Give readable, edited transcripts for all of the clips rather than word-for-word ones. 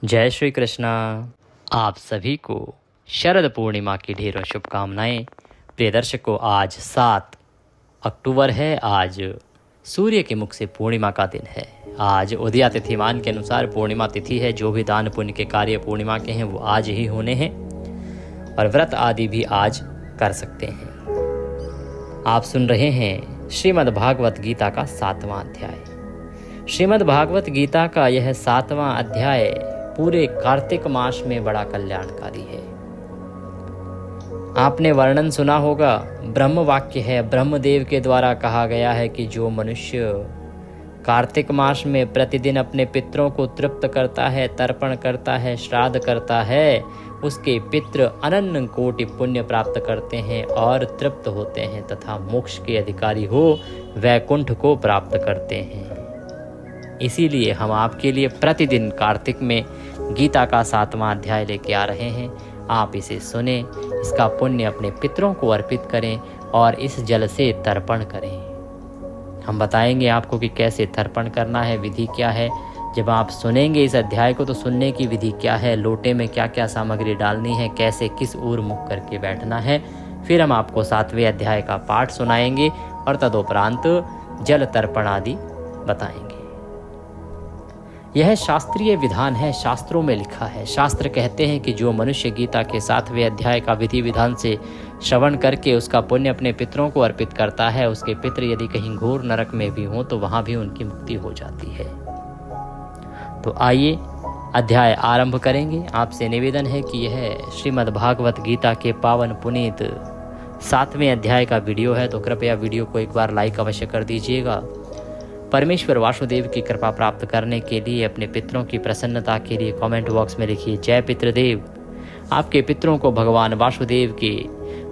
जय श्री कृष्णा। आप सभी को शरद पूर्णिमा की ढेरों शुभकामनाएं। प्रिय दर्शकों, आज 7 अक्टूबर है। आज सूर्य के मुख से पूर्णिमा का दिन है। आज उदया तिथिमान के अनुसार पूर्णिमा तिथि है। जो भी दान पुण्य के कार्य पूर्णिमा के हैं वो आज ही होने हैं और व्रत आदि भी आज कर सकते हैं। आप सुन रहे हैं श्रीमद् भागवत गीता का 7वां अध्याय। श्रीमद् भागवत गीता का यह 7वां अध्याय पूरे कार्तिक मास में बड़ा कल्याणकारी है। आपने वर्णन सुना होगा, ब्रह्म वाक्य है। ब्रह्मदेव के द्वारा कहा गया है कि जो मनुष्य कार्तिक मास में प्रतिदिन अपने पितरों को तृप्त करता है, तर्पण करता है, श्राद्ध करता है, उसके पितृ अनंत कोटि पुण्य प्राप्त करते हैं और तृप्त होते हैं तथा मोक्ष के अधिकारी हो वैकुंठ को प्राप्त करते हैं। इसीलिए हम आपके लिए प्रतिदिन कार्तिक में गीता का 7वां अध्याय लेके आ रहे हैं। आप इसे सुने, इसका पुण्य अपने पितरों को अर्पित करें और इस जल से तर्पण करें। हम बताएंगे आपको कि कैसे तर्पण करना है, विधि क्या है। जब आप सुनेंगे इस अध्याय को तो सुनने की विधि क्या है, लोटे में क्या क्या सामग्री डालनी है, कैसे किस ओर मुख करके बैठना है। फिर हम आपको 7वें अध्याय का पाठ सुनाएंगे और तदुपरांत जल तर्पण आदि बताएंगे। यह शास्त्रीय विधान है, शास्त्रों में लिखा है। शास्त्र कहते हैं कि जो मनुष्य गीता के 7वें अध्याय का विधि विधान से श्रवण करके उसका पुण्य अपने पितरों को अर्पित करता है, उसके पितर यदि कहीं घोर नरक में भी हों तो वहां भी उनकी मुक्ति हो जाती है। तो आइए अध्याय आरंभ करेंगे। आपसे निवेदन है कि यह श्रीमद् भागवत गीता के पावन पुनीत 7वें अध्याय का वीडियो है, तो कृपया वीडियो को एक बार लाइक अवश्य कर दीजिएगा। परमेश्वर वासुदेव की कृपा प्राप्त करने के लिए, अपने पितरों की प्रसन्नता के लिए कमेंट बॉक्स में लिखिए जय पितृदेव। आपके पितरों को भगवान वासुदेव के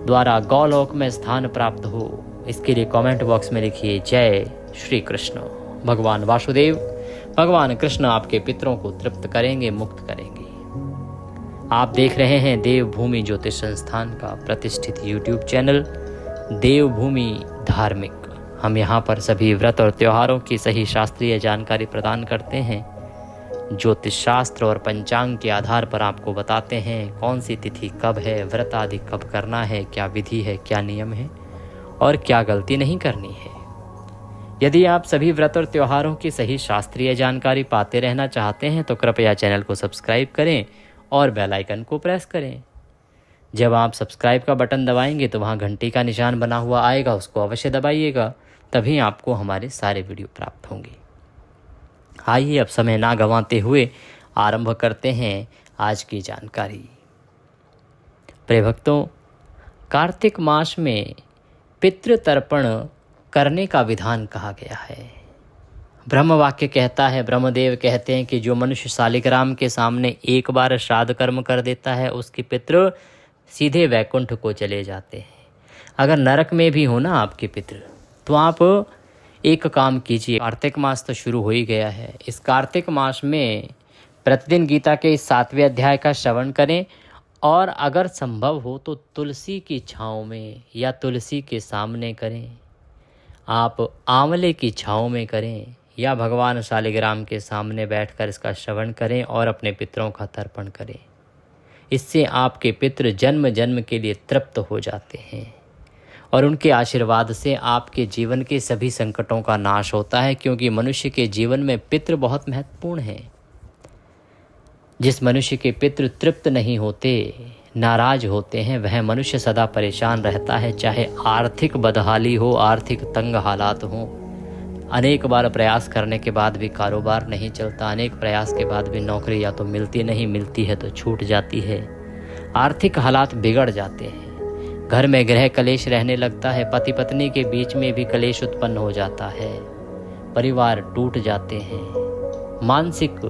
द्वारा गौलोक में स्थान प्राप्त हो, इसके लिए कमेंट बॉक्स में लिखिए जय श्री कृष्ण। भगवान वासुदेव, भगवान कृष्ण आपके पितरों को तृप्त करेंगे, मुक्त करेंगे। आप देख रहे हैं देवभूमि ज्योतिष संस्थान का प्रतिष्ठित यूट्यूब चैनल देवभूमि धार्मिक। हम यहाँ पर सभी व्रत और त्योहारों की सही शास्त्रीय जानकारी प्रदान करते हैं। ज्योतिष शास्त्र और पंचांग के आधार पर आपको बताते हैं कौन सी तिथि कब है, व्रत आदि कब करना है, क्या विधि है, क्या नियम है और क्या गलती नहीं करनी है। यदि आप सभी व्रत और त्योहारों की सही शास्त्रीय जानकारी पाते रहना चाहते हैं तो कृपया चैनल को सब्सक्राइब करें और बेल आइकन को प्रेस करें। जब आप सब्सक्राइब का बटन दबाएंगे तो वहाँ घंटी का निशान बना हुआ आएगा, उसको अवश्य दबाइएगा, तभी आपको हमारे सारे वीडियो प्राप्त होंगे। आइए अब समय ना गंवाते हुए आरंभ करते हैं आज की जानकारी। प्रिय भक्तों, कार्तिक मास में पितृ तर्पण करने का विधान कहा गया है। ब्रह्म वाक्य कहता है, ब्रह्मदेव कहते हैं कि जो मनुष्य शालिग्राम के सामने एक बार श्राद्ध कर्म कर देता है उसके पितृ सीधे वैकुंठ को चले जाते हैं। अगर नरक में भी हो ना आपके पितृ, तो आप एक काम कीजिए। कार्तिक मास तो शुरू हो ही गया है। इस कार्तिक मास में प्रतिदिन गीता के इस 7वें अध्याय का श्रवण करें और अगर संभव हो तो तुलसी की छांव में या तुलसी के सामने करें। आप आंवले की छांव में करें या भगवान शालिग्राम के सामने बैठकर इसका श्रवण करें और अपने पितरों का तर्पण करें। इससे आपके पितृ जन्म जन्म के लिए तृप्त हो जाते हैं और उनके आशीर्वाद से आपके जीवन के सभी संकटों का नाश होता है, क्योंकि मनुष्य के जीवन में पितृ बहुत महत्वपूर्ण हैं। जिस मनुष्य के पितृ तृप्त नहीं होते, नाराज होते हैं, वह मनुष्य सदा परेशान रहता है, चाहे आर्थिक बदहाली हो, आर्थिक तंग हालात हो। अनेक बार प्रयास करने के बाद भी कारोबार नहीं चलता, अनेक प्रयास के बाद भी नौकरी या तो मिलती नहीं, मिलती है तो छूट जाती है, आर्थिक हालात बिगड़ जाते हैं, घर में गृह कलेश रहने लगता है, पति पत्नी के बीच में भी कलेश उत्पन्न हो जाता है, परिवार टूट जाते हैं, मानसिक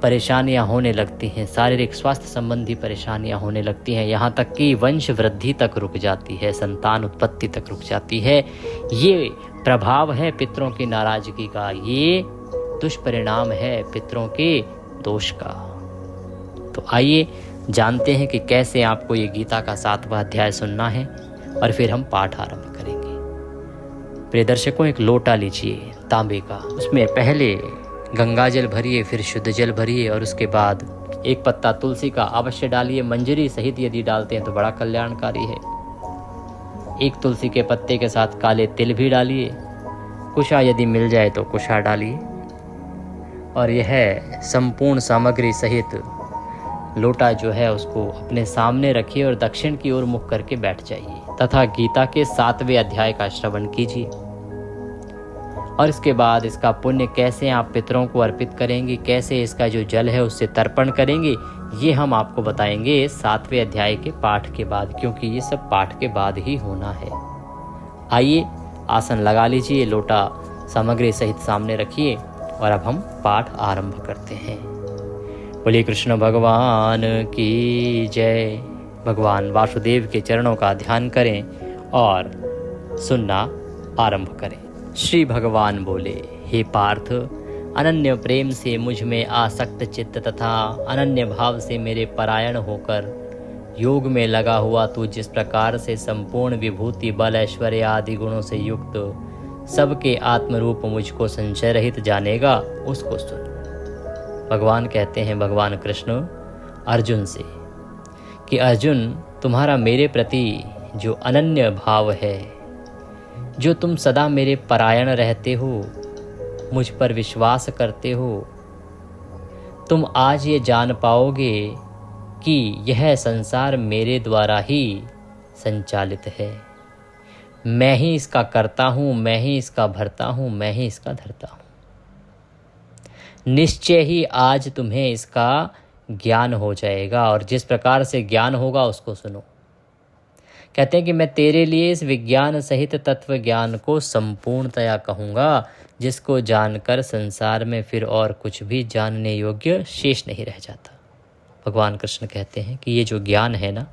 परेशानियां होने लगती हैं, शारीरिक स्वास्थ्य संबंधी परेशानियां होने लगती हैं, यहाँ तक कि वंश वृद्धि तक रुक जाती है, संतान उत्पत्ति तक रुक जाती है। ये प्रभाव है पितरों की नाराजगी का, ये दुष्परिणाम है पितरों के दोष का। तो आइए जानते हैं कि कैसे आपको ये गीता का 7वां अध्याय सुनना है और फिर हम पाठ आरंभ करेंगे। प्रिय दर्शकों, एक लोटा लीजिए तांबे का, उसमें पहले गंगा जल भरिए, फिर शुद्ध जल भरिए और उसके बाद एक पत्ता तुलसी का अवश्य डालिए। मंजरी सहित यदि डालते हैं तो बड़ा कल्याणकारी है। एक तुलसी के पत्ते के साथ काले तिल भी डालिए। कुशा यदि मिल जाए तो कुशा डालिए और यह संपूर्ण सामग्री सहित लोटा जो है उसको अपने सामने रखिए और दक्षिण की ओर मुख करके बैठ जाइए तथा गीता के 7वें अध्याय का श्रवण कीजिए। और इसके बाद इसका पुण्य कैसे आप पितरों को अर्पित करेंगे, कैसे इसका जो जल है उससे तर्पण करेंगे, ये हम आपको बताएंगे 7वें अध्याय के पाठ के बाद, क्योंकि ये सब पाठ के बाद ही होना है। आइए आसन लगा लीजिए, लोटा सामग्री सहित सामने रखिए और अब हम पाठ आरंभ करते हैं। बोलिए कृष्ण भगवान की जय। भगवान वासुदेव के चरणों का ध्यान करें और सुनना आरंभ करें। श्री भगवान बोले, हे पार्थ, अनन्य प्रेम से मुझ में आसक्त चित्त तथा अनन्य भाव से मेरे परायण होकर योग में लगा हुआ तू जिस प्रकार से संपूर्ण विभूति बल ऐश्वर्य आदि गुणों से युक्त सबके आत्मरूप मुझको संशय रहित जानेगा, उसको सुन। भगवान कहते हैं, भगवान कृष्ण अर्जुन से कि अर्जुन, तुम्हारा मेरे प्रति जो अनन्य भाव है, जो तुम सदा मेरे परायण रहते हो, मुझ पर विश्वास करते हो, तुम आज ये जान पाओगे कि यह संसार मेरे द्वारा ही संचालित है। मैं ही इसका करता हूँ, मैं ही इसका भरता हूँ, मैं ही इसका धरता हूँ। निश्चय ही आज तुम्हें इसका ज्ञान हो जाएगा और जिस प्रकार से ज्ञान होगा उसको सुनो। कहते हैं कि मैं तेरे लिए इस विज्ञान सहित तत्व ज्ञान को संपूर्णतया कहूँगा, जिसको जानकर संसार में फिर और कुछ भी जानने योग्य शेष नहीं रह जाता। भगवान कृष्ण कहते हैं कि ये जो ज्ञान है ना,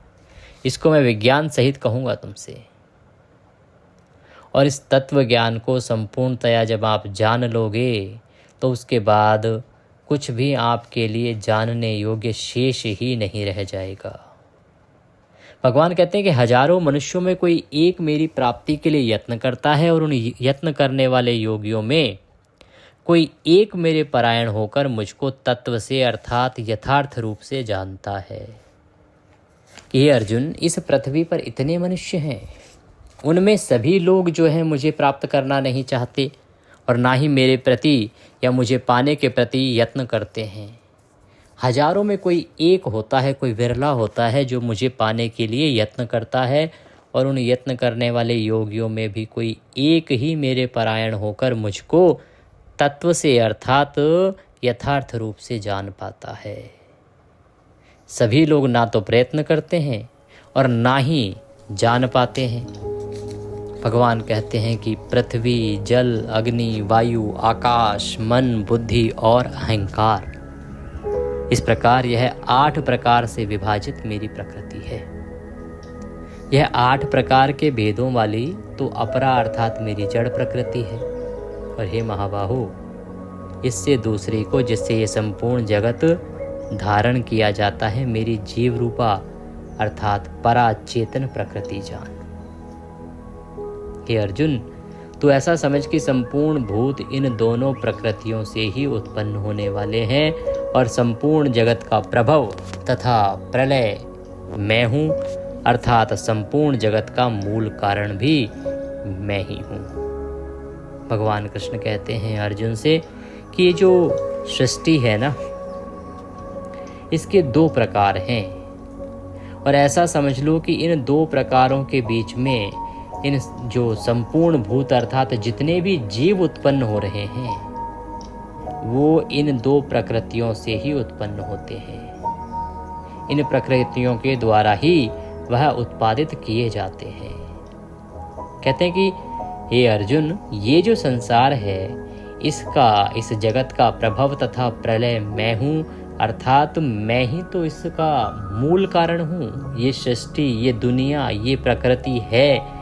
इसको मैं विज्ञान सहित कहूँगा तुमसे। और इस तत्व ज्ञान को संपूर्णतया जब आप जान लोगे तो उसके बाद कुछ भी आपके लिए जानने योग्य शेष ही नहीं रह जाएगा। भगवान कहते हैं कि हजारों मनुष्यों में कोई एक मेरी प्राप्ति के लिए यत्न करता है और उन यत्न करने वाले योगियों में कोई एक मेरे परायण होकर मुझको तत्व से अर्थात यथार्थ रूप से जानता है। कि अर्जुन, इस पृथ्वी पर इतने मनुष्य हैं, उनमें सभी लोग जो हैं मुझे प्राप्त करना नहीं चाहते और ना ही मेरे प्रति या मुझे पाने के प्रति यत्न करते हैं। हजारों में कोई एक होता है, कोई विरला होता है जो मुझे पाने के लिए यत्न करता है और उन यत्न करने वाले योगियों में भी कोई एक ही मेरे परायण होकर मुझको तत्व से अर्थात यथार्थ रूप से जान पाता है। सभी लोग ना तो प्रयत्न करते हैं और ना ही जान पाते हैं। भगवान कहते हैं कि पृथ्वी, जल, अग्नि, वायु, आकाश, मन, बुद्धि और अहंकार, इस प्रकार यह 8 प्रकार से विभाजित मेरी प्रकृति है। यह 8 प्रकार के भेदों वाली तो अपरा अर्थात मेरी जड़ प्रकृति है। और हे महाबाहु, इससे दूसरी को जिससे ये संपूर्ण जगत धारण किया जाता है, मेरी जीव रूपा अर्थात परा चेतन प्रकृति जान। हे अर्जुन, तू ऐसा समझ कि संपूर्ण भूत इन दोनों प्रकृतियों से ही उत्पन्न होने वाले हैं और संपूर्ण जगत का प्रभव तथा प्रलय मैं हूँ, अर्थात संपूर्ण जगत का मूल कारण भी मैं ही हूँ। भगवान कृष्ण कहते हैं अर्जुन से कि ये जो सृष्टि है ना, इसके 2 प्रकार हैं और ऐसा समझ लो कि इन 2 प्रकारों के बीच में इन जो संपूर्ण भूत अर्थात जितने भी जीव उत्पन्न हो रहे हैं वो इन 2 प्रकृतियों से ही उत्पन्न होते हैं। इन प्रकृतियों के द्वारा ही वह उत्पादित किए जाते हैं। कहते हैं कि हे अर्जुन, ये जो संसार है इसका, इस जगत का प्रभव तथा प्रलय मैं हूँ, अर्थात मैं ही तो इसका मूल कारण हूँ। ये सृष्टि, ये दुनिया, ये प्रकृति है,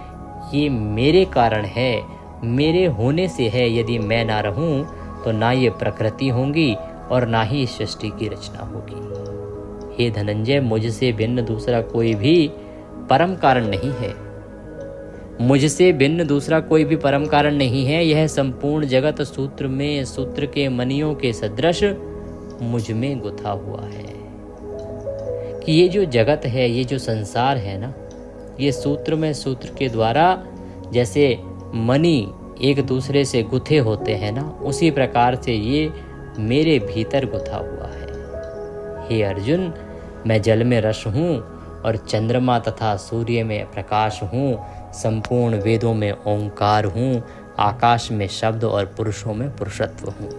ये मेरे कारण है, मेरे होने से है। यदि मैं ना रहूं तो ना ये प्रकृति होंगी और ना ही इस सृष्टि की रचना होगी। हे धनंजय, मुझसे भिन्न दूसरा कोई भी परम कारण नहीं है। मुझसे भिन्न दूसरा कोई भी परम कारण नहीं है। यह संपूर्ण जगत सूत्र में सूत्र के मणियों के सदृश मुझ में गुथा हुआ है। कि ये जो जगत है, ये जो संसार है ना, ये सूत्र में सूत्र के द्वारा जैसे मणि एक दूसरे से गुथे होते हैं ना, उसी प्रकार से ये मेरे भीतर गुथा हुआ है। हे अर्जुन, मैं जल में रस हूँ और चंद्रमा तथा सूर्य में प्रकाश हूँ, संपूर्ण वेदों में ओंकार हूँ, आकाश में शब्द और पुरुषों में पुरुषत्व हूँ।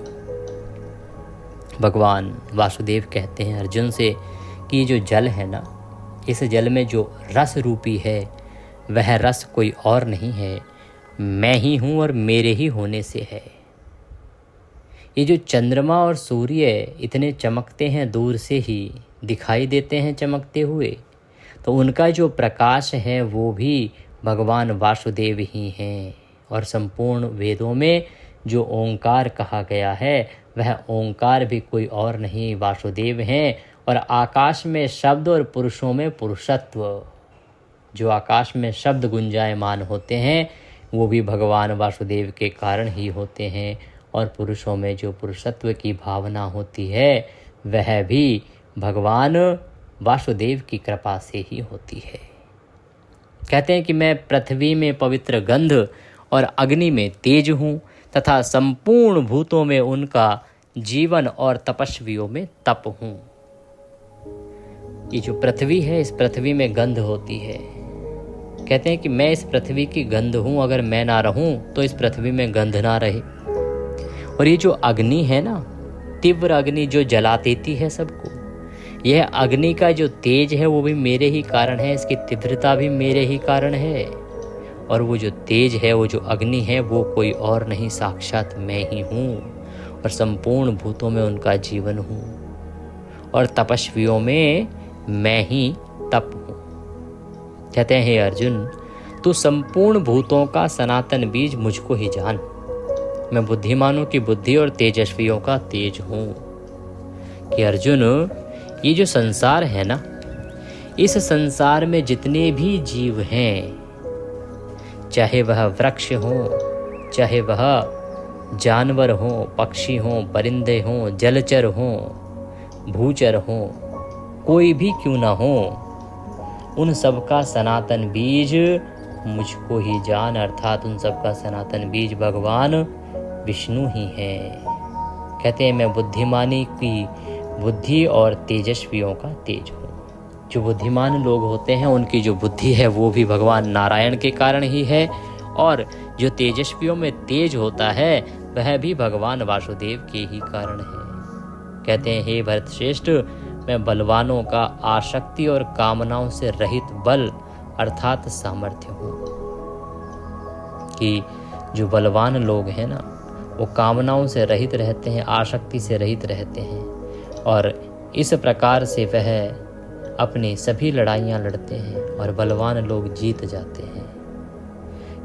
भगवान वासुदेव कहते हैं अर्जुन से कि ये जो जल है ना, इस जल में जो रस रूपी है वह रस कोई और नहीं है, मैं ही हूँ और मेरे ही होने से है। ये जो चंद्रमा और सूर्य इतने चमकते हैं, दूर से ही दिखाई देते हैं चमकते हुए, तो उनका जो प्रकाश है वो भी भगवान वासुदेव ही हैं। और संपूर्ण वेदों में जो ओंकार कहा गया है वह ओंकार भी कोई और नहीं, वासुदेव हैं। और आकाश में शब्द और पुरुषों में पुरुषत्व, जो आकाश में शब्द गुंजायमान होते हैं वो भी भगवान वासुदेव के कारण ही होते हैं। और पुरुषों में जो पुरुषत्व की भावना होती है वह भी भगवान वासुदेव की कृपा से ही होती है। कहते हैं कि मैं पृथ्वी में पवित्र गंध और अग्नि में तेज हूँ तथा संपूर्ण भूतों में उनका जीवन और तपस्वियों में तप हूँ। ये जो पृथ्वी है, इस पृथ्वी में गंध होती है। कहते हैं कि मैं इस पृथ्वी की गंध हूँ, अगर मैं ना रहूँ तो इस पृथ्वी में गंध ना रहे। और ये जो अग्नि है ना, तीव्र अग्नि जो जला देती है सबको, यह अग्नि का जो तेज है वो भी मेरे ही कारण है, इसकी तीव्रता भी मेरे ही कारण है। और वो जो तेज है, वो जो अग्नि है, वो कोई और नहीं, साक्षात मैं ही हूँ। और संपूर्ण भूतों में उनका जीवन हूँ और तपस्वियों में मैं ही तप हूँ। कहते हैं हे अर्जुन, तू संपूर्ण भूतों का सनातन बीज मुझको ही जान। मैं बुद्धिमानों की बुद्धि और तेजस्वियों का तेज हूँ। कि अर्जुन, ये जो संसार है ना, इस संसार में जितने भी जीव हैं, चाहे वह वृक्ष हो, चाहे वह जानवर हो, पक्षी हो, परिंदे हो, जलचर हो, भूचर हो, कोई भी क्यों ना हो, उन सब का सनातन बीज मुझको ही जान। अर्थात उन सब का सनातन बीज भगवान विष्णु ही है। कहते हैं मैं बुद्धिमानी की बुद्धि और तेजस्वियों का तेज हूँ। जो बुद्धिमान लोग होते हैं उनकी जो बुद्धि है वो भी भगवान नारायण के कारण ही है, और जो तेजस्वियों में तेज होता है वह भी भगवान वासुदेव के ही कारण है। कहते हैं हे भरत श्रेष्ठ, मैं बलवानों का आसक्ति और कामनाओं से रहित बल अर्थात सामर्थ्य हूँ। कि जो बलवान लोग हैं ना, वो कामनाओं से रहित रहते हैं, आसक्ति से रहित रहते हैं, और इस प्रकार से वह अपनी सभी लड़ाइयाँ लड़ते हैं और बलवान लोग जीत जाते हैं।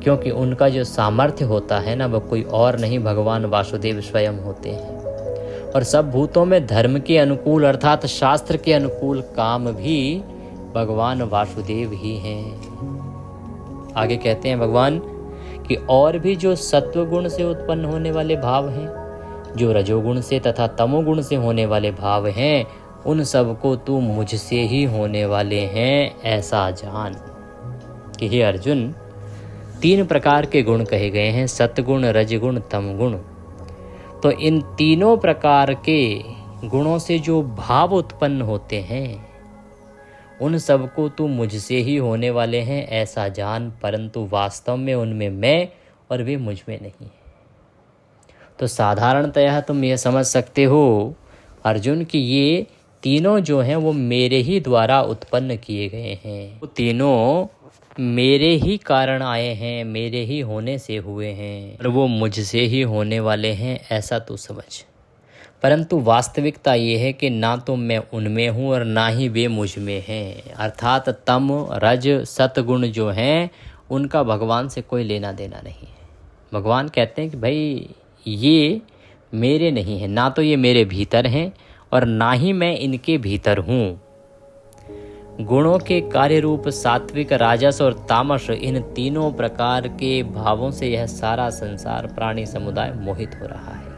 क्योंकि उनका जो सामर्थ्य होता है ना, वह कोई और नहीं, भगवान वासुदेव स्वयं होते हैं। और सब भूतों में धर्म के अनुकूल अर्थात शास्त्र के अनुकूल काम भी भगवान वासुदेव ही हैं। आगे कहते हैं भगवान कि और भी जो सत्वगुण से उत्पन्न होने वाले भाव हैं, जो रजोगुण से तथा तमोगुण से होने वाले भाव हैं, उन सबको तू मुझसे ही होने वाले हैं ऐसा जान। कि हे अर्जुन, 3 प्रकार के गुण कहे गए हैं, सत्गुण, रजगुण, तमगुण। तो इन तीनों प्रकार के गुणों से जो भाव उत्पन्न होते हैं उन सबको तू मुझसे ही होने वाले हैं ऐसा जान, परंतु वास्तव में उनमें मैं और वे मुझ में नहीं है। तो साधारणतः तुम ये समझ सकते हो अर्जुन कि ये तीनों जो हैं वो मेरे ही द्वारा उत्पन्न किए गए हैं, वो तीनों मेरे ही कारण आए हैं, मेरे ही होने से हुए हैं और वो मुझसे ही होने वाले हैं ऐसा तू समझ। परंतु वास्तविकता ये है कि ना तो मैं उनमें हूँ और ना ही वे मुझ में हैं। अर्थात तम रज सतगुण जो हैं उनका भगवान से कोई लेना देना नहीं है। भगवान कहते हैं कि भाई ये मेरे नहीं हैं, ना तो ये मेरे भीतर हैं और ना ही मैं इनके भीतर हूँ। गुणों के कार्य रूप सात्विक, राजस और तामस, इन तीनों प्रकार के भावों से यह सारा संसार प्राणी समुदाय मोहित हो रहा है।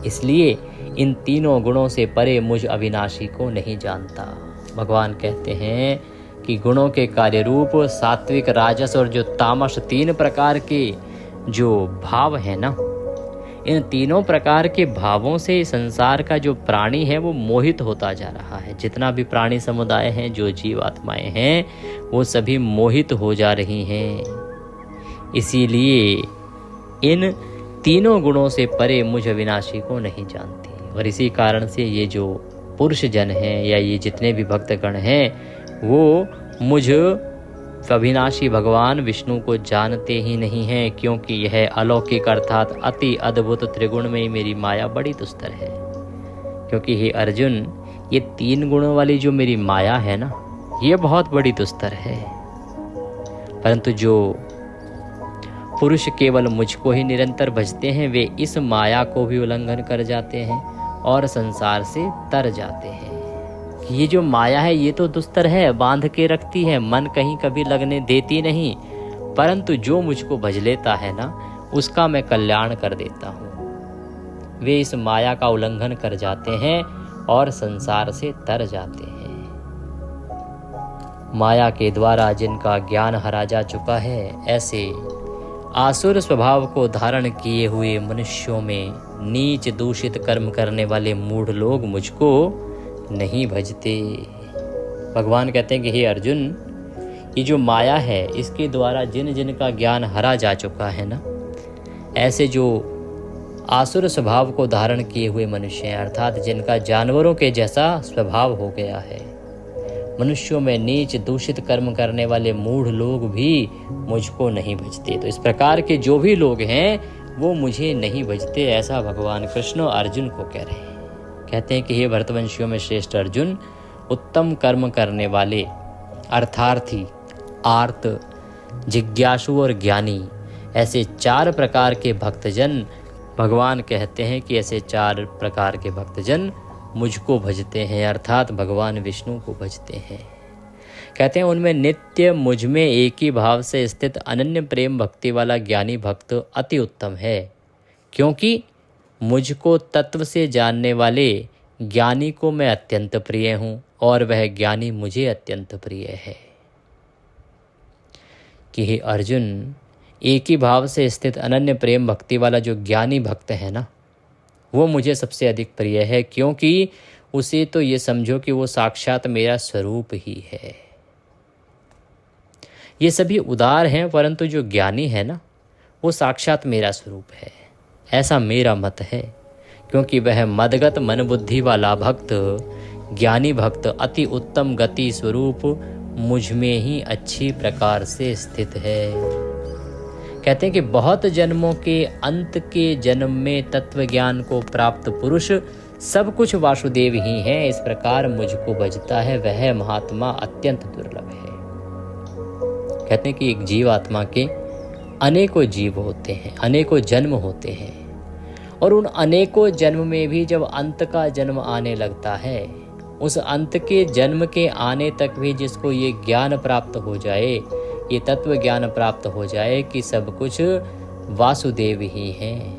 इसलिए इन तीनों गुणों से परे मुझ अविनाशी को नहीं जानता। भगवान कहते हैं कि गुणों के कार्य रूप सात्विक, राजस और जो तामस, तीन प्रकार के जो भाव है ना, इन तीनों प्रकार के भावों से संसार का जो प्राणी है वो मोहित होता जा रहा है। जितना भी प्राणी समुदाय हैं, जो जीव आत्माएं हैं, वो सभी मोहित हो जा रही हैं। इसीलिए इन तीनों गुणों से परे मुझ अविनाशी को नहीं जानती। और इसी कारण से ये जो पुरुष जन हैं या ये जितने भी भक्तगण हैं, वो मुझ अविनाशी भगवान विष्णु को जानते ही नहीं हैं, क्योंकि यह अलौकिक अर्थात अति अद्भुत त्रिगुण में मेरी माया बड़ी दुस्तर है। क्योंकि हे अर्जुन, ये तीन गुणों वाली जो मेरी माया है ना, ये बहुत बड़ी दुस्तर है। परंतु जो पुरुष केवल मुझको ही निरंतर भजते हैं, वे इस माया को भी उल्लंघन कर जाते हैं और संसार से तर जाते हैं। ये जो माया है ये तो दुस्तर है, बांध के रखती है, मन कहीं कभी लगने देती नहीं। परंतु जो मुझको भज लेता है ना, उसका मैं कल्याण कर देता हूँ। वे इस माया का उल्लंघन कर जाते हैं और संसार से तर जाते हैं। माया के द्वारा जिनका ज्ञान हरा जा चुका है, ऐसे आसुर स्वभाव को धारण किए हुए मनुष्यों में नीच दूषित कर्म करने वाले मूढ़ लोग मुझको नहीं भजते। भगवान कहते हैं कि हे अर्जुन, ये जो माया है, इसके द्वारा जिन जिन का ज्ञान हरा जा चुका है ना, ऐसे जो आसुर स्वभाव को धारण किए हुए मनुष्य हैं, अर्थात जिनका जानवरों के जैसा स्वभाव हो गया है, मनुष्यों में नीच दूषित कर्म करने वाले मूढ़ लोग भी मुझको नहीं भजते। तो इस प्रकार के जो भी लोग हैं वो मुझे नहीं भजते, ऐसा भगवान कृष्ण अर्जुन को कह रहे हैं। कहते हैं कि हे भरतवंशियों में श्रेष्ठ अर्जुन, उत्तम कर्म करने वाले अर्थार्थी, आर्त, जिज्ञासु और ज्ञानी, ऐसे चार प्रकार के भक्तजन, भगवान कहते हैं कि ऐसे चार प्रकार के भक्तजन मुझको भजते हैं, अर्थात भगवान विष्णु को भजते हैं। कहते हैं उनमें नित्य मुझ में एक ही भाव से स्थित अनन्य प्रेम भक्ति वाला ज्ञानी भक्त अति उत्तम है, क्योंकि मुझको तत्व से जानने वाले ज्ञानी को मैं अत्यंत प्रिय हूँ और वह ज्ञानी मुझे अत्यंत प्रिय है। कि हे अर्जुन, एक ही भाव से स्थित अनन्य प्रेम भक्ति वाला जो ज्ञानी भक्त है ना, वो मुझे सबसे अधिक प्रिय है, क्योंकि उसे तो ये समझो कि वो साक्षात मेरा स्वरूप ही है। ये सभी उदार हैं, परंतु जो ज्ञानी है ना, वो साक्षात मेरा स्वरूप है, ऐसा मेरा मत है। क्योंकि वह मदगत मन बुद्धि वाला भक्त, ज्ञानी भक्त अति उत्तम गति स्वरूप मुझ में ही अच्छी प्रकार से स्थित है। कहते हैं कि बहुत जन्मों के अंत के जन्म में तत्व ज्ञान को प्राप्त पुरुष सब कुछ वासुदेव ही है। इस प्रकार मुझको भजता है, वह महात्मा अत्यंत दुर्लभ है। कहते हैं कि एक जीव आत्मा के अनेकों जीव होते हैं, अनेकों जन्म होते हैं, और उन अनेकों जन्म में भी जब अंत का जन्म आने लगता है, उस अंत के जन्म के आने तक भी जिसको ये ज्ञान प्राप्त हो जाए, ये तत्व ज्ञान प्राप्त हो जाए कि सब कुछ वासुदेव ही हैं,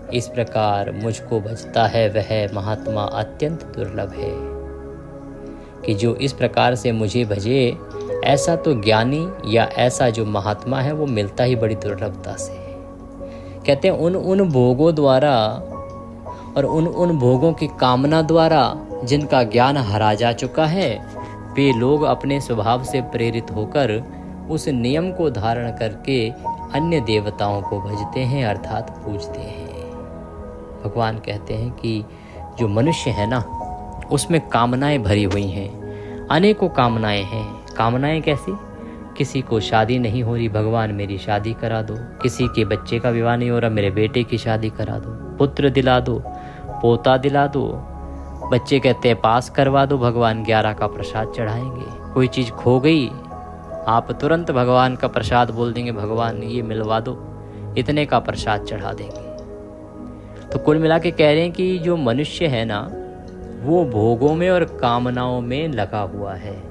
इस प्रकार मुझको भजता है, वह महात्मा अत्यंत दुर्लभ है। कि जो इस प्रकार से मुझे भजे, ऐसा तो ज्ञानी या ऐसा जो महात्मा है वो मिलता ही बड़ी दुर्लभता से। कहते हैं उन भोगों द्वारा और उन भोगों की कामना द्वारा जिनका ज्ञान हरा जा चुका है, वे लोग अपने स्वभाव से प्रेरित होकर उस नियम को धारण करके अन्य देवताओं को भजते हैं, अर्थात पूजते हैं। भगवान कहते हैं कि जो मनुष्य है ना, उसमें कामनाएं भरी हुई हैं, अनेकों कामनाएं हैं। कामनाएं कैसी? किसी को शादी नहीं हो रही, भगवान मेरी शादी करा दो। किसी के बच्चे का विवाह नहीं हो रहा, मेरे बेटे की शादी करा दो। पुत्र दिला दो, पोता दिला दो। बच्चे कहते हैं पास करवा दो, भगवान 11 का प्रसाद चढ़ाएंगे। कोई चीज़ खो गई, आप तुरंत भगवान का प्रसाद बोल देंगे, भगवान ये मिलवा दो, इतने का प्रसाद चढ़ा देंगे। तो कुल मिला के कह रहे हैं कि जो मनुष्य है ना, वो भोगों में और कामनाओं में लगा हुआ है।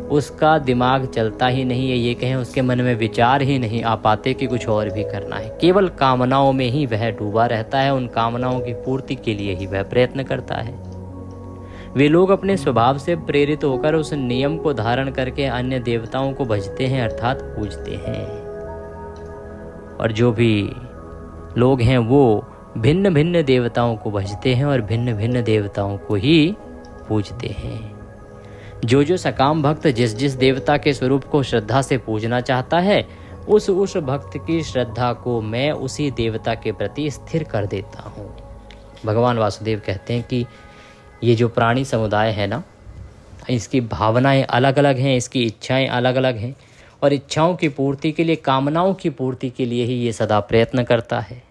उसका दिमाग चलता ही नहीं है, ये कहें उसके मन में विचार ही नहीं आ पाते कि कुछ और भी करना है। केवल कामनाओं में ही वह डूबा रहता है, उन कामनाओं की पूर्ति के लिए ही वह प्रयत्न करता है। वे लोग अपने स्वभाव से प्रेरित होकर उस नियम को धारण करके अन्य देवताओं को भजते हैं अर्थात पूजते हैं। और जो भी लोग हैं वो भिन्न भिन्न देवताओं को भजते हैं और भिन्न भिन्न देवताओं को ही पूजते हैं। जो सकाम भक्त जिस जिस देवता के स्वरूप को श्रद्धा से पूजना चाहता है, उस भक्त की श्रद्धा को मैं उसी देवता के प्रति स्थिर कर देता हूँ। भगवान वासुदेव कहते हैं कि ये जो प्राणी समुदाय है ना, इसकी भावनाएं अलग अलग हैं, इसकी इच्छाएं अलग अलग हैं, और इच्छाओं की पूर्ति के लिए, कामनाओं की पूर्ति के लिए ही ये सदा प्रयत्न करता है।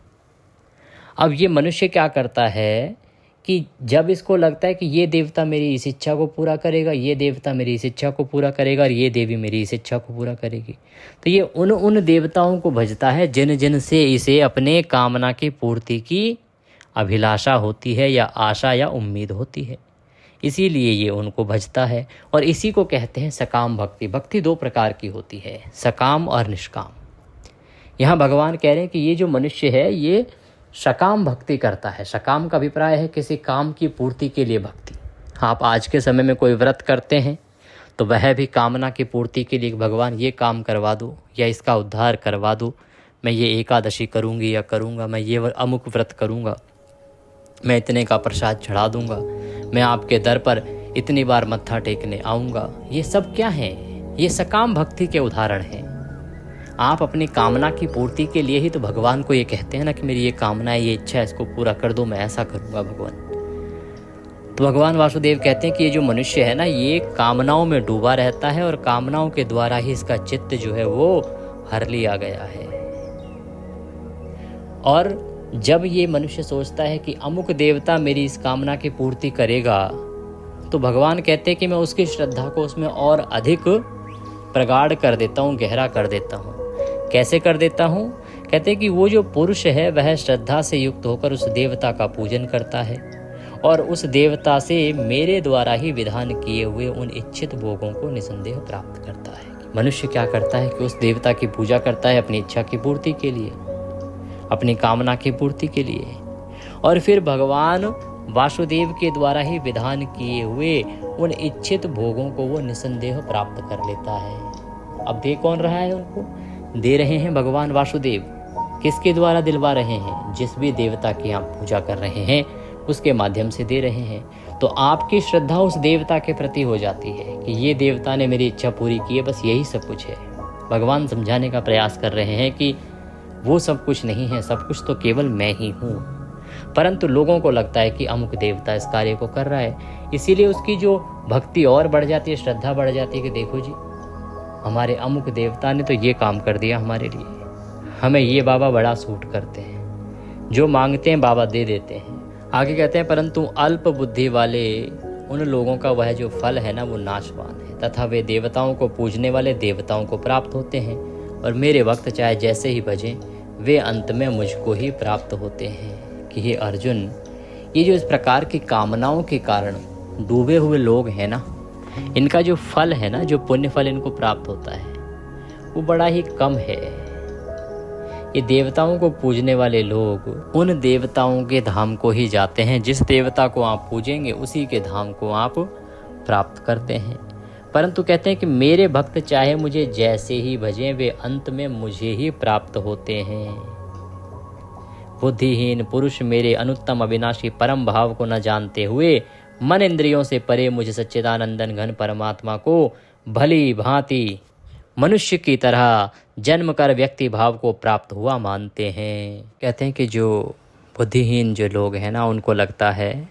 अब ये मनुष्य क्या करता है कि जब इसको लगता है कि ये देवता मेरी इस इच्छा को पूरा करेगा, ये देवता मेरी इस इच्छा को पूरा करेगा, और ये देवी मेरी इस इच्छा को पूरा करेगी, तो ये उन देवताओं को भजता है जिन जिन से इसे अपने कामना की पूर्ति की अभिलाषा होती है या आशा या उम्मीद होती है। इसीलिए ये उनको भजता है, और इसी को कहते हैं सकाम भक्ति। भक्ति दो प्रकार की होती है, सकाम और निष्काम। यहाँ भगवान कह रहे हैं कि ये जो मनुष्य है ये सकाम भक्ति करता है। सकाम का अभिप्राय है किसी काम की पूर्ति के लिए भक्ति। आप आज के समय में कोई व्रत करते हैं तो वह भी कामना की पूर्ति के लिए, भगवान ये काम करवा दो या इसका उद्धार करवा दो, मैं ये एकादशी करूँगी या करूँगा, मैं ये अमुक व्रत करूँगा, मैं इतने का प्रसाद चढ़ा दूँगा, मैं आपके दर पर इतनी बार मत्था टेकने आऊँगा। ये सब क्या है? ये सकाम भक्ति के उदाहरण हैं। आप अपनी कामना की पूर्ति के लिए ही तो भगवान को ये कहते हैं ना कि मेरी ये कामना है, ये इच्छा है, इसको पूरा कर दो, मैं ऐसा करूँगा भगवान। तो भगवान वासुदेव कहते हैं कि ये जो मनुष्य है ना, ये कामनाओं में डूबा रहता है और कामनाओं के द्वारा ही इसका चित्त जो है वो हर लिया गया है। और जब ये मनुष्य सोचता है कि अमुक देवता मेरी इस कामना की पूर्ति करेगा, तो भगवान कहते हैं कि मैं उसकी श्रद्धा को उसमें और अधिक प्रगाढ़ कर देता हूँ, गहरा कर देता हूँ। कैसे कर देता हूँ? कहते हैं कि वो जो पुरुष है वह श्रद्धा से युक्त होकर उस देवता का पूजन करता है और उस देवता से मेरे द्वारा ही विधान किए हुए उन इच्छित भोगों को निसंदेह प्राप्त करता है। मनुष्य क्या करता है कि उस देवता की पूजा करता है अपनी इच्छा की पूर्ति के लिए, अपनी कामना की पूर्ति के लिए, और फिर भगवान वासुदेव के द्वारा ही विधान किए हुए उन इच्छित भोगों को वो निसंदेह प्राप्त कर लेता है। अब दे कौन रहा है उनको? दे रहे हैं भगवान वासुदेव। किसके द्वारा दिलवा रहे हैं? जिस भी देवता की आप पूजा कर रहे हैं उसके माध्यम से दे रहे हैं। तो आपकी श्रद्धा उस देवता के प्रति हो जाती है कि ये देवता ने मेरी इच्छा पूरी की है, बस यही सब कुछ है। भगवान समझाने का प्रयास कर रहे हैं कि वो सब कुछ नहीं है, सब कुछ तो केवल मैं ही हूँ। परंतु लोगों को लगता है कि अमुक देवता इस कार्य को कर रहा है, इसीलिए उसकी जो भक्ति और बढ़ जाती है, श्रद्धा बढ़ जाती है कि देखो जी हमारे अमुक देवता ने तो ये काम कर दिया हमारे लिए, हमें ये बाबा बड़ा सूट करते हैं, जो मांगते हैं बाबा दे देते हैं। आगे कहते हैं परंतु अल्प बुद्धि वाले उन लोगों का वह जो फल है ना वो नाशवान है, तथा वे देवताओं को पूजने वाले देवताओं को प्राप्त होते हैं और मेरे वक्त चाहे जैसे ही बजें वे अंत में मुझको ही प्राप्त होते हैं। कि हे अर्जुन, ये जो इस प्रकार की कामनाओं के कारण डूबे हुए लोग हैं ना, इनका जो फल है ना, जो पुण्य फल इनको प्राप्त होता है वो बड़ा ही कम है। ये देवताओं को पूजने वाले लोग उन देवताओं के धाम को ही जाते हैं, जिस देवता को आप पूजेंगे उसी के धाम को आप प्राप्त करते हैं। परंतु कहते हैं कि मेरे भक्त चाहे मुझे जैसे ही भजें वे अंत में मुझे ही प्राप्त होते हैं। बुद्धिहीन पुरुष मेरे अनुत्तम अविनाशी परम भाव को न जानते हुए मन इंद्रियों से परे मुझ सच्चिदानंदन घन परमात्मा को भली भांति मनुष्य की तरह जन्म कर व्यक्ति भाव को प्राप्त हुआ मानते हैं। कहते हैं कि जो बुद्धिहीन जो लोग हैं ना, उनको लगता है,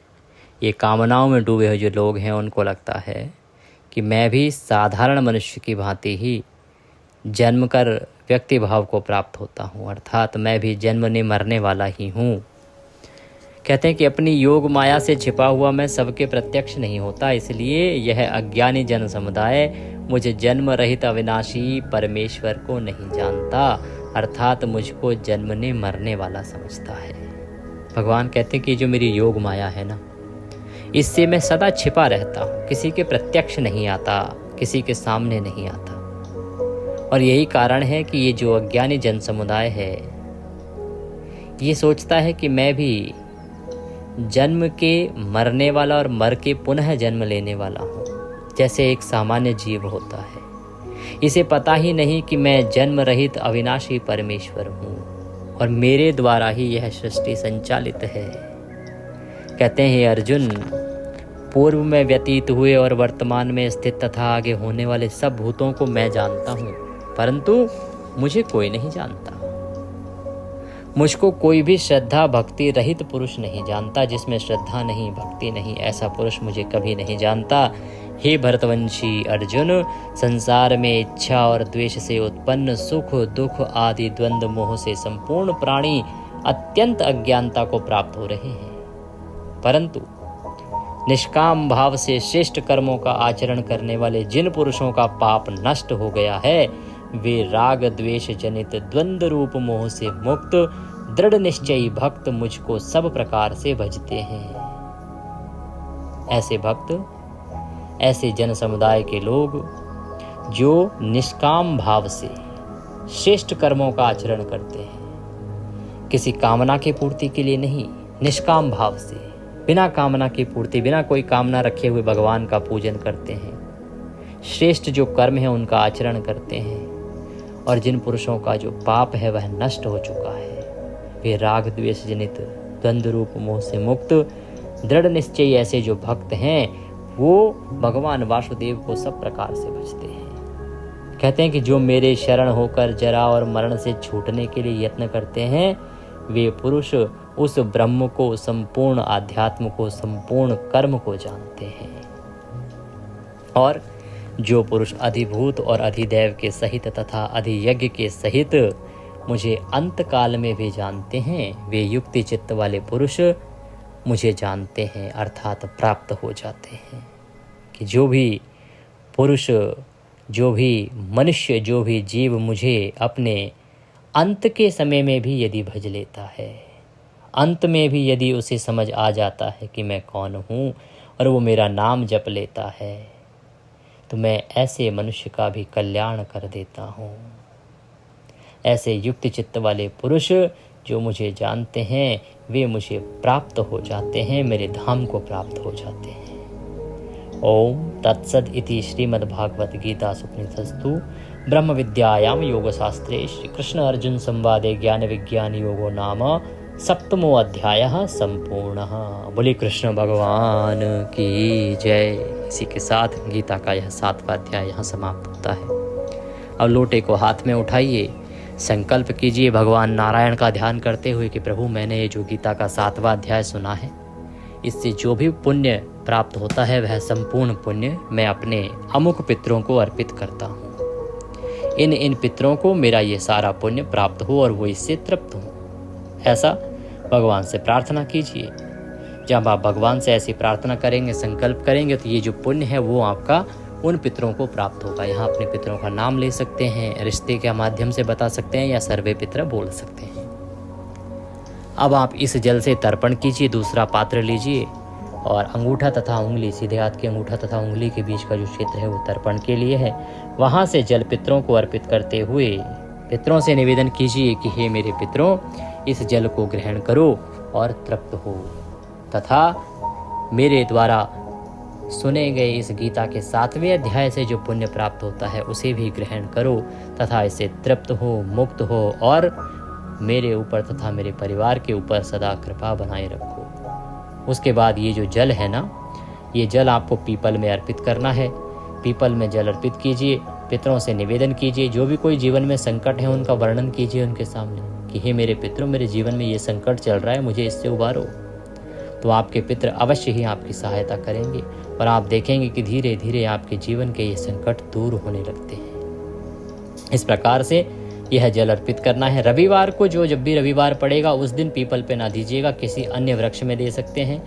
ये कामनाओं में डूबे हुए जो लोग हैं उनको लगता है कि मैं भी साधारण मनुष्य की भांति ही जन्म कर व्यक्ति भाव को प्राप्त होता हूँ, अर्थात मैं भी जन्मने मरने वाला ही हूँ। कहते हैं कि अपनी योग माया से छिपा हुआ मैं सबके प्रत्यक्ष नहीं होता, इसलिए यह अज्ञानी जन समुदाय मुझे जन्म रहित अविनाशी परमेश्वर को नहीं जानता, अर्थात मुझको जन्मने मरने वाला समझता है। भगवान कहते हैं कि जो मेरी योग माया है ना, इससे मैं सदा छिपा रहता हूँ, किसी के प्रत्यक्ष नहीं आता, किसी के सामने नहीं आता। और यही कारण है कि ये जो अज्ञानी जन समुदाय है ये सोचता है कि मैं भी जन्म के मरने वाला और मर के पुनः जन्म लेने वाला हूँ, जैसे एक सामान्य जीव होता है। इसे पता ही नहीं कि मैं जन्म रहित अविनाशी परमेश्वर हूँ और मेरे द्वारा ही यह सृष्टि संचालित है। कहते हैं अर्जुन, पूर्व में व्यतीत हुए और वर्तमान में स्थित तथा आगे होने वाले सब भूतों को मैं जानता हूँ, परंतु मुझे कोई नहीं जानता। मुझको कोई भी श्रद्धा भक्ति रहित पुरुष नहीं जानता। जिसमें श्रद्धा नहीं, भक्ति नहीं, ऐसा पुरुष मुझे कभी नहीं जानता। हे भरतवंशी अर्जुन, संसार में इच्छा और द्वेष से उत्पन्न सुख दुख आदि द्वंद्व मोह से संपूर्ण प्राणी अत्यंत अज्ञानता को प्राप्त हो रहे हैं, परंतु निष्काम भाव से श्रेष्ठ कर्मों का आचरण करने वाले जिन पुरुषों का पाप नष्ट हो गया है वे राग द्वेष जनित द्वंद्व रूप मोह से मुक्त दृढ़ निश्चयी भक्त मुझको सब प्रकार से भजते हैं। ऐसे भक्त, ऐसे जन समुदाय के लोग जो निष्काम भाव से श्रेष्ठ कर्मों का आचरण करते हैं, किसी कामना की पूर्ति के लिए नहीं, निष्काम भाव से बिना कामना की पूर्ति, बिना कोई कामना रखे हुए भगवान का पूजन करते हैं, श्रेष्ठ जो कर्म है उनका आचरण करते हैं। और जिन पुरुषों का जो पाप है वह नष्ट हो चुका है, वे राग द्वेष जनित द्वंद्व रूप मोह से मुक्त दृढ़ निश्चयी ऐसे जो भक्त हैं वो भगवान वासुदेव को सब प्रकार से भजते हैं। कहते हैं कि जो मेरे शरण होकर जरा और मरण से छूटने के लिए यत्न करते हैं वे पुरुष उस ब्रह्म को, संपूर्ण आध्यात्म को, संपूर्ण कर्म को जानते हैं। और जो पुरुष अधिभूत और अधिदैव के सहित तथा अधियज्ञ के सहित मुझे अंत काल में भी जानते हैं वे युक्ति चित्त वाले पुरुष मुझे जानते हैं, अर्थात प्राप्त हो जाते हैं। कि जो भी पुरुष, जो भी मनुष्य, जो भी जीव मुझे अपने अंत के समय में भी यदि भज लेता है, अंत में भी यदि उसे समझ आ जाता है कि मैं कौन हूँ और वो मेरा नाम जप लेता है, तो मैं ऐसे मनुष्य का भी कल्याण कर देता हूँ। ऐसे युक्त चित्त वाले पुरुष जो मुझे जानते हैं वे मुझे प्राप्त हो जाते हैं, मेरे धाम को प्राप्त हो जाते हैं। ओम तत्सद इति श्रीमद्भागवत गीता उपनिषत्सु ब्रह्म विद्यायाम योग शास्त्रे श्री कृष्ण अर्जुन संवादे ज्ञान विज्ञान योगो नाम 7वां अध्याय संपूर्णः। बोले कृष्ण भगवान की जय। इसी के साथ गीता का यह 7वां अध्याय यहाँ समाप्त होता है। अब लोटे को हाथ में उठाइए, संकल्प कीजिए भगवान नारायण का ध्यान करते हुए कि प्रभु मैंने ये जो गीता का 7वां अध्याय सुना है इससे जो भी पुण्य प्राप्त होता है वह संपूर्ण पुण्य मैं अपने अमुक पितरों को अर्पित करता हूँ। इन पितरों को मेरा ये सारा पुण्य प्राप्त हो और वो इससे तृप्त हो, ऐसा भगवान से प्रार्थना कीजिए। जब आप भगवान से ऐसी प्रार्थना करेंगे, संकल्प करेंगे, तो ये जो पुण्य है वो आपका उन पितरों को प्राप्त होगा। यहाँ अपने पितरों का नाम ले सकते हैं, रिश्ते के माध्यम से बता सकते हैं या सर्वे पितर बोल सकते हैं। अब आप इस जल से तर्पण कीजिए, दूसरा पात्र लीजिए और अंगूठा तथा उंगली, सीधे हाथ के अंगूठा तथा उंगली के बीच का जो क्षेत्र है वो तर्पण के लिए है। वहाँ से जल पितरों को अर्पित करते हुए पितरों से निवेदन कीजिए कि हे मेरे पितरों, इस जल को ग्रहण करो और तृप्त हो, तथा मेरे द्वारा सुने गए इस गीता के 7वें अध्याय से जो पुण्य प्राप्त होता है उसे भी ग्रहण करो तथा इससे तृप्त हो, मुक्त हो और मेरे ऊपर तथा मेरे परिवार के ऊपर सदा कृपा बनाए रखो। उसके बाद ये जो जल है ना, ये जल आपको पीपल में अर्पित करना है। पीपल में जल अर्पित कीजिए, पितरों से निवेदन कीजिए, जो भी कोई जीवन में संकट है उनका वर्णन कीजिए उनके सामने कि हे मेरे पितरों, मेरे जीवन में ये संकट चल रहा है, मुझे इससे उबारो। तो आपके पितर अवश्य ही आपकी सहायता करेंगे और आप देखेंगे कि धीरे धीरे आपके जीवन के ये संकट दूर होने लगते हैं। इस प्रकार से यह जल अर्पित करना है। रविवार को जब भी रविवार पड़ेगा उस दिन पीपल पे ना दीजिएगा, किसी अन्य वृक्ष में दे सकते हैं।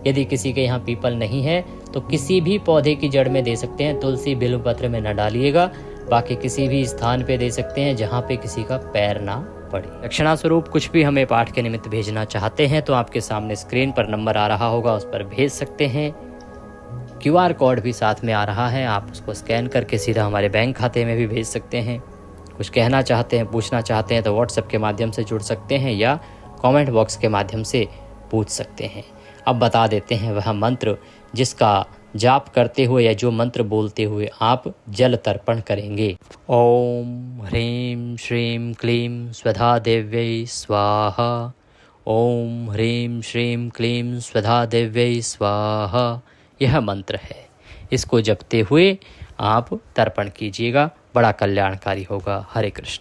यदि किसी के यहाँ पीपल नहीं है तो किसी भी पौधे की जड़ में दे सकते हैं, तुलसी बिल्वपत्र में न डालिएगा। बाकी किसी भी स्थान पे दे सकते हैं जहाँ पे किसी का पैर ना पड़े। दक्षिणा स्वरूप कुछ भी हमें पाठ के निमित्त भेजना चाहते हैं तो आपके सामने स्क्रीन पर नंबर आ रहा होगा, उस पर भेज सकते हैं। QR कोड भी साथ में आ रहा है, आप उसको स्कैन करके सीधा हमारे बैंक खाते में भी भेज सकते हैं। कुछ कहना चाहते हैं, पूछना चाहते हैं तो व्हाट्सएप के माध्यम से जुड़ सकते हैं या कमेंट बॉक्स के माध्यम से पूछ सकते हैं। अब बता देते हैं वह मंत्र जिसका जाप करते हुए या जो मंत्र बोलते हुए आप जल तर्पण करेंगे। ओम ह्रीं श्रीं क्लीं स्वधा देव्यै स्वाहा। ओम ह्रीं श्रीं क्लीं स्वधा देव्यै स्वाहा, यह मंत्र है। इसको जपते हुए आप तर्पण कीजिएगा, बड़ा कल्याणकारी होगा। हरे कृष्ण।